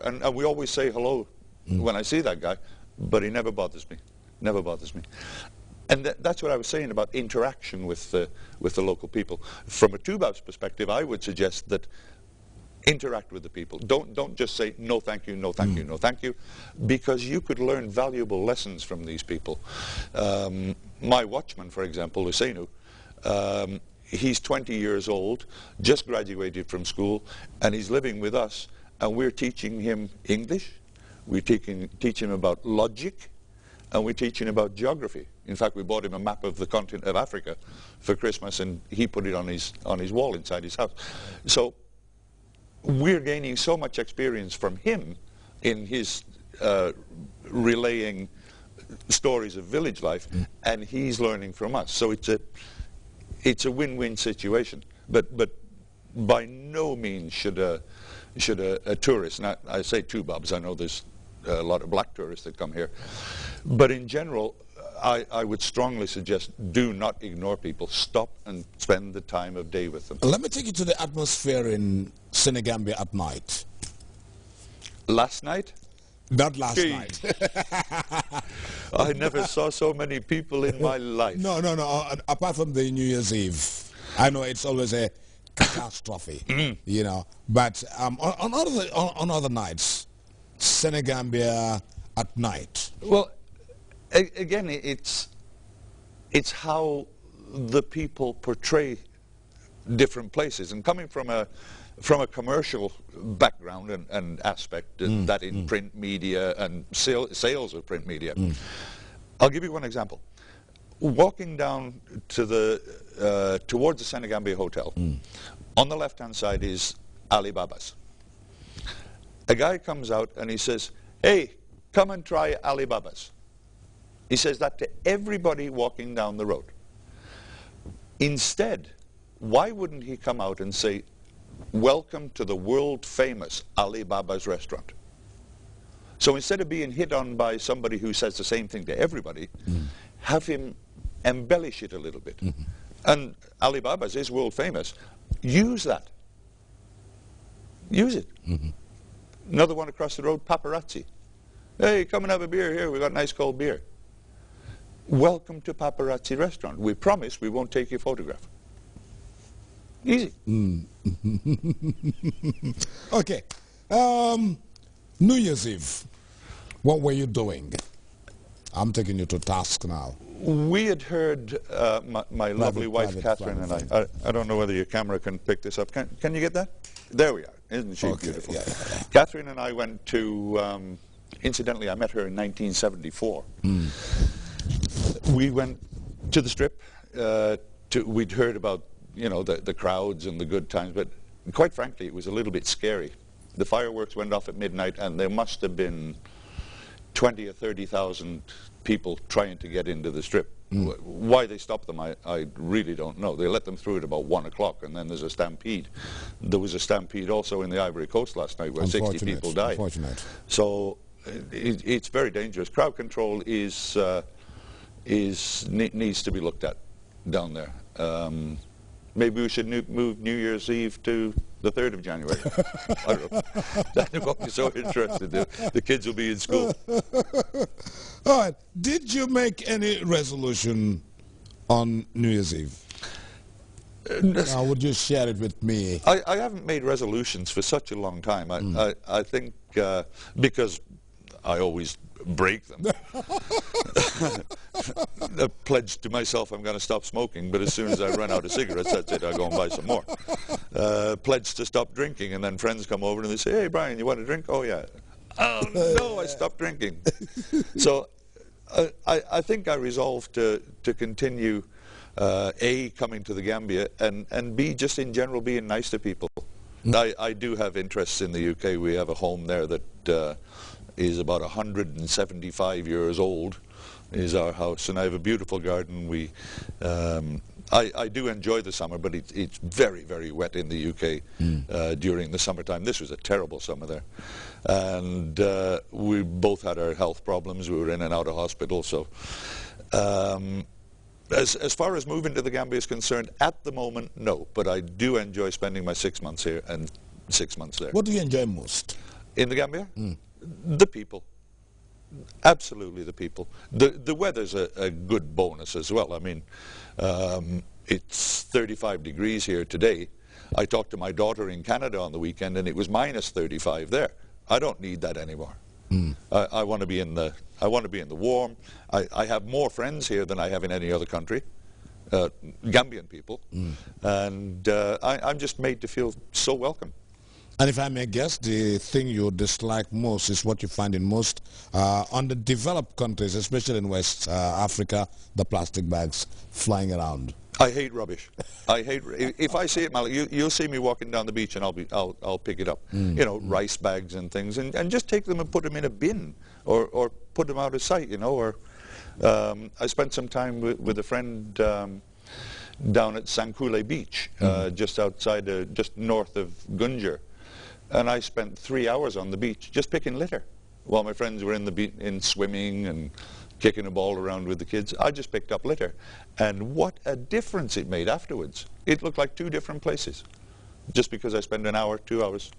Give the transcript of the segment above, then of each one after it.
and we always say hello when I see that guy, but he never bothers me. Never bothers me. And that's what I was saying about interaction with the local people. From a Tubab's perspective, I would suggest that interact with the people. Don't just say no thank you, no thank you, no thank you, because you could learn valuable lessons from these people. My watchman, for example, Usainu, he's 20 years old, just graduated from school, and he's living with us, and we're teaching him English, we're teaching him about logic, and we're teaching about geography. In fact, we bought him a map of the continent of Africa for Christmas, and he put it on his wall inside his house. So we're gaining so much experience from him in his relaying stories of village life, and he's learning from us. So it's a win-win situation. But by no means should a tourist, and I say Tubabs, I know there's a lot of black tourists that come here, but in general, I would strongly suggest do not ignore people. Stop and spend the time of day with them. Let me take you to the atmosphere in Senegambia at night. Last night? Not last night. I never saw so many people in my life. No. Apart from the New Year's Eve, I know it's always a catastrophe, you know. But on other nights, Senegambia at night. Well, again, it's how the people portray different places, and coming from a commercial background and aspect, that in print media and sales of print media. I'll give you one example. Walking down to towards the Senegambia Hotel, on the left-hand side is Alibaba's. A guy comes out and he says, "Hey, come and try Alibaba's." He says that to everybody walking down the road. Instead, why wouldn't he come out and say, "Welcome to the world-famous Alibaba's restaurant"? So instead of being hit on by somebody who says the same thing to everybody, have him embellish it a little bit. And Alibaba's is world-famous. Use that. Use it. Another one across the road, Paparazzi. "Hey, come and have a beer here. We've got nice cold beer." Welcome to Paparazzi restaurant. We promise we won't take your photograph. Easy. Okay. New Year's Eve, what were you doing? I'm taking you to task now. We had heard, my lovely wife Catherine and I don't know whether your camera can pick this up. Can you get that? There we are. Isn't she beautiful? Yeah. Catherine and I went to, incidentally, I met her in 1974. We went to the Strip. We'd heard about, you know, the crowds and the good times, but quite frankly, it was a little bit scary. The fireworks went off at midnight, and there must have been 20 or 30,000 people trying to get into the Strip. Why they stopped them, I really don't know. They let them through at about 1 o'clock, and then there's a stampede. There was a stampede also in the Ivory Coast last night where 60 people died. So it's very dangerous. Crowd control needs to be looked at down there. Maybe we should move New Year's Eve to the 3rd of January. I don't know. That won't be so interested. The kids will be in school. All right. Did you make any resolution on New Year's Eve? Would you share it with me? I haven't made resolutions for such a long time. I think because I always break them. I pledged to myself I'm going to stop smoking, but as soon as I run out of cigarettes, that's it, I'll go and buy some more. Pledged to stop drinking, and then friends come over and they say, "Hey, Brian, you want a drink?" "Oh, yeah." "Oh, no, I stopped drinking." So I think I resolved to continue, A, coming to the Gambia, and B, just in general being nice to people. I do have interests in the UK. We have a home there that is about 175 years old, is our house, and I have a beautiful garden. I do enjoy the summer, but it's very, very wet in the UK during the summertime. This was a terrible summer there, and we both had our health problems. We were in and out of hospital. So as far as moving to the Gambia is concerned, at the moment, no, but I do enjoy spending my 6 months here and 6 months there. What do you enjoy most? In the Gambia? The people. Absolutely the people. The weather's a good bonus as well. I mean, it's 35 degrees here today. I talked to my daughter in Canada on the weekend, and it was minus 35 there. I don't need that anymore. I want to be in the warm. I have more friends here than I have in any other country, Gambian people, and I'm just made to feel so welcome. And if I may guess, the thing you dislike most is what you find in most underdeveloped countries, especially in West Africa, the plastic bags flying around. I hate rubbish. I hate. If I see it, Malik, you'll see me walking down the beach, and I'll pick it up. You know, rice bags and things, and just take them and put them in a bin, or put them out of sight. You know, or I spent some time with a friend down at Sankule Beach, just outside, just north of Gunjur, and I spent 3 hours on the beach just picking litter, while my friends were in swimming and kicking a ball around with the kids. I just picked up litter, and what a difference it made afterwards. It looked like two different places, just because I spent an hour, 2 hours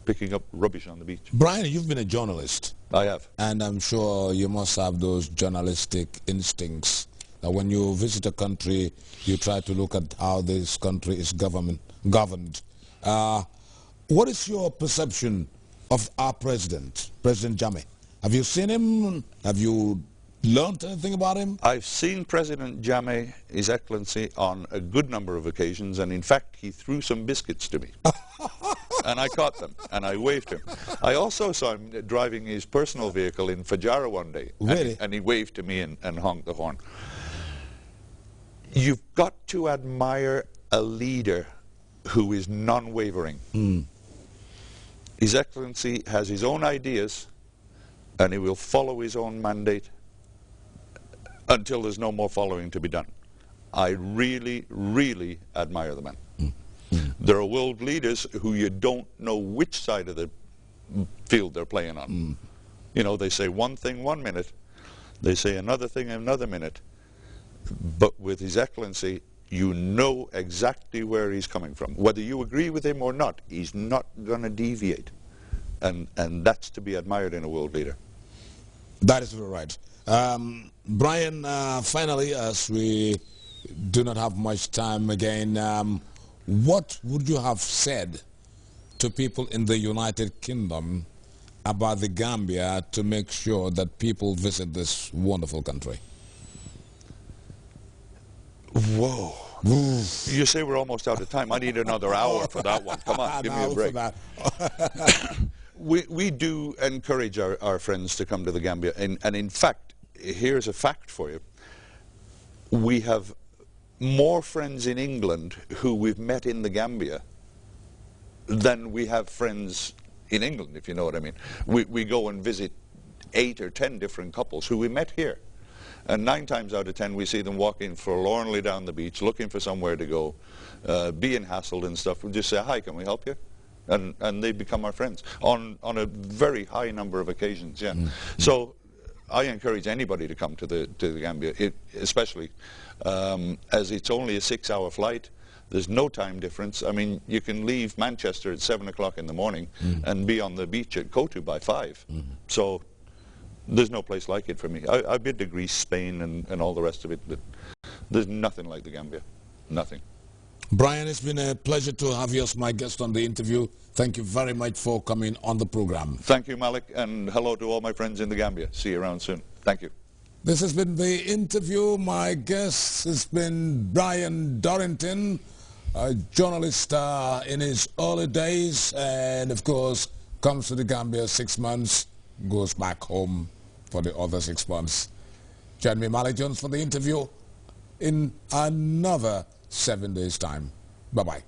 picking up rubbish on the beach. Brian, you've been a journalist. I have. And I'm sure you must have those journalistic instincts. That when you visit a country, you try to look at how this country is governed. What is your perception of our president, President Jammeh? Have you seen him? Have you learned anything about him? I've seen President Jammeh, His Excellency, on a good number of occasions, and in fact he threw some biscuits to me. And I caught them, and I waved him. I also saw him driving his personal vehicle in Fajara one day. Really? And he waved to me and honked the horn. You've got to admire a leader who is non-wavering. His Excellency has his own ideas, and he will follow his own mandate until there's no more following to be done. I really, really admire the man. There are world leaders who you don't know which side of the field they're playing on. You know, they say one thing 1 minute, they say another thing another minute, but with His Excellency, you know exactly where he's coming from. Whether you agree with him or not, he's not going to deviate. And that's to be admired in a world leader. That is very right. Brian, finally, as we do not have much time again, what would you have said to people in the United Kingdom about the Gambia to make sure that people visit this wonderful country? Whoa. You say we're almost out of time. I need another hour for that one. Come on, give me a break. We do encourage our friends to come to the Gambia. And in fact, here's a fact for you. We have more friends in England who we've met in the Gambia than we have friends in England, if you know what I mean. We go and visit 8 or 10 different couples who we met here. And 9 times out of 10, we see them walking forlornly down the beach, looking for somewhere to go, being hassled and stuff. We just say, hi, can we help you? And they become our friends on a very high number of occasions, yeah. So I encourage anybody to come to the Gambia, especially as it's only a 6-hour flight. There's no time difference. I mean, you can leave Manchester at 7 o'clock in the morning and be on the beach at Kotu by 5. So there's no place like it for me. I've been to Greece, Spain, and all the rest of it, but there's nothing like the Gambia. Nothing. Brian, it's been a pleasure to have you as my guest on the interview. Thank you very much for coming on the program. Thank you, Malik, and hello to all my friends in the Gambia. See you around soon. Thank you. This has been the interview. My guest has been Brian Dorrington, a journalist in his early days, and of course comes to the Gambia 6 months, goes back home for the other 6 months. Join me, Malik Jones, for the interview in another 7 days' time. Bye-bye.